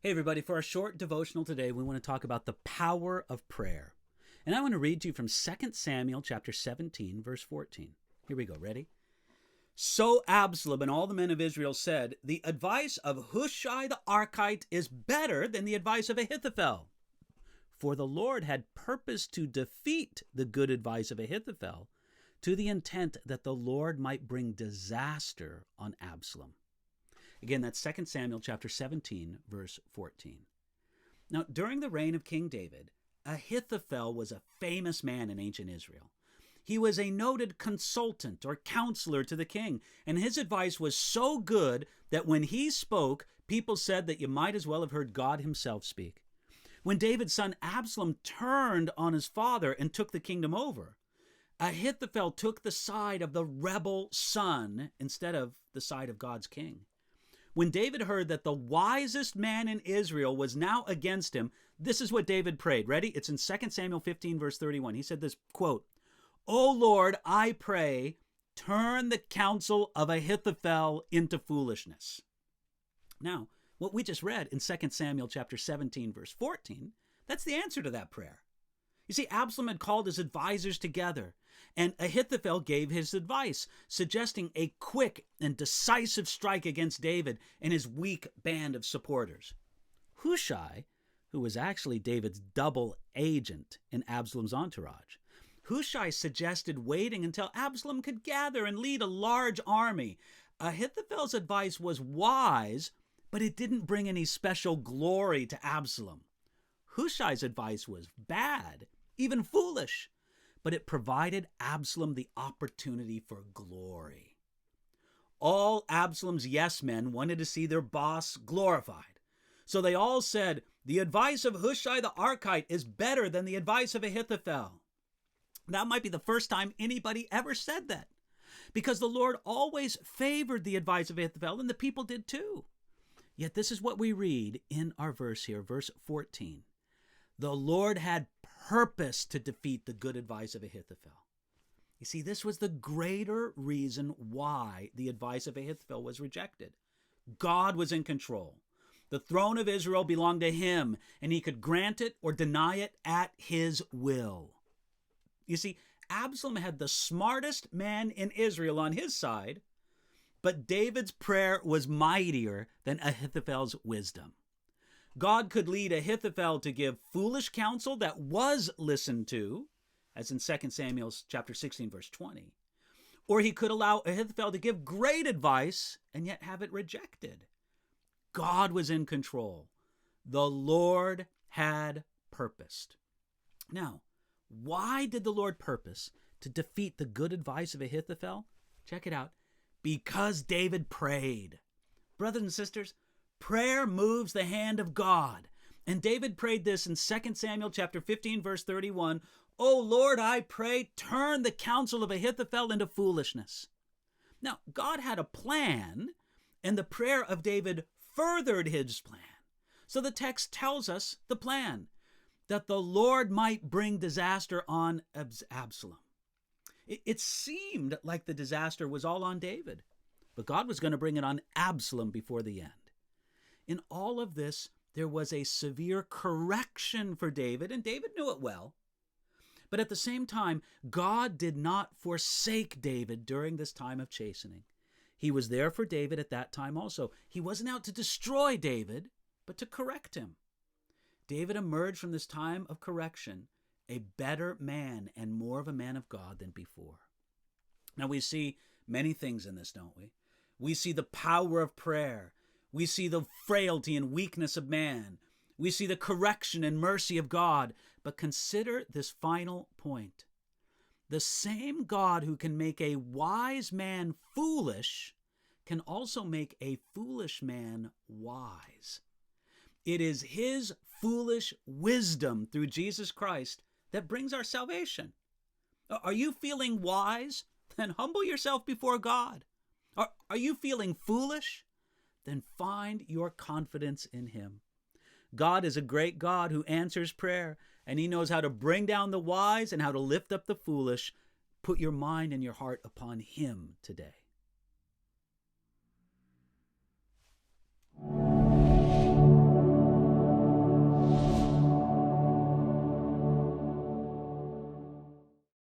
Hey everybody, for our short devotional today, we want to talk about the power of prayer. And I want to read to you from 2 Samuel chapter 17, verse 14. Here we go, ready? So Absalom and all the men of Israel said, "The advice of Hushai the Archite is better than the advice of Ahithophel." For the Lord had purposed to defeat the good advice of Ahithophel to the intent that the Lord might bring disaster on Absalom. Again, that's 2 Samuel chapter 17, verse 14. Now, during the reign of King David, Ahithophel was a famous man in ancient Israel. He was a noted consultant or counselor to the king, and his advice was so good that when he spoke, people said that you might as well have heard God himself speak. When David's son Absalom turned on his father and took the kingdom over, Ahithophel took the side of the rebel son instead of the side of God's king. When David heard that the wisest man in Israel was now against him, this is what David prayed. Ready? It's in 2 Samuel 15, verse 31. He said this, quote, "O Lord, I pray, turn the counsel of Ahithophel into foolishness." Now, what we just read in 2 Samuel chapter 17, verse 14, that's the answer to that prayer. You see, Absalom had called his advisors together, and Ahithophel gave his advice, suggesting a quick and decisive strike against David and his weak band of supporters. Hushai, who was actually David's double agent in Absalom's entourage, Hushai suggested waiting until Absalom could gather and lead a large army. Ahithophel's advice was wise, but it didn't bring any special glory to Absalom. Hushai's advice was bad, even foolish, but it provided Absalom the opportunity for glory. All Absalom's yes men wanted to see their boss glorified. So they all said, "The advice of Hushai the Archite is better than the advice of Ahithophel." That might be the first time anybody ever said that, because the Lord always favored the advice of Ahithophel, and the people did too. Yet this is what we read in our verse here, verse 14. The Lord had purpose to defeat the good advice of Ahithophel. You see, this was the greater reason why the advice of Ahithophel was rejected. God was in control. The throne of Israel belonged to him, and he could grant it or deny it at his will. You see, Absalom had the smartest man in Israel on his side, but David's prayer was mightier than Ahithophel's wisdom. God could lead Ahithophel to give foolish counsel that was listened to, as in 2 Samuel chapter 16, verse 20. Or he could allow Ahithophel to give great advice and yet have it rejected. God was in control. The Lord had purposed. Now, why did the Lord purpose to defeat the good advice of Ahithophel? Check it out. Because David prayed. Brothers and sisters, prayer moves the hand of God. And David prayed this in 2 Samuel chapter 15, verse 31. "O Lord, I pray, turn the counsel of Ahithophel into foolishness." Now, God had a plan, and the prayer of David furthered his plan. So the text tells us the plan, that the Lord might bring disaster on Absalom. It seemed like the disaster was all on David, but God was going to bring it on Absalom before the end. In all of this, there was a severe correction for David, and David knew it well. But at the same time, God did not forsake David during this time of chastening. He was there for David at that time also. He wasn't out to destroy David, but to correct him. David emerged from this time of correction a better man and more of a man of God than before. Now we see many things in this, don't we? We see the power of prayer. We see the frailty and weakness of man. We see the correction and mercy of God. But consider this final point. The same God who can make a wise man foolish can also make a foolish man wise. It is his foolish wisdom through Jesus Christ that brings our salvation. Are you feeling wise? Then humble yourself before God. Are you feeling foolish? Then find your confidence in him. God is a great God who answers prayer, and he knows how to bring down the wise and how to lift up the foolish. Put your mind and your heart upon him today.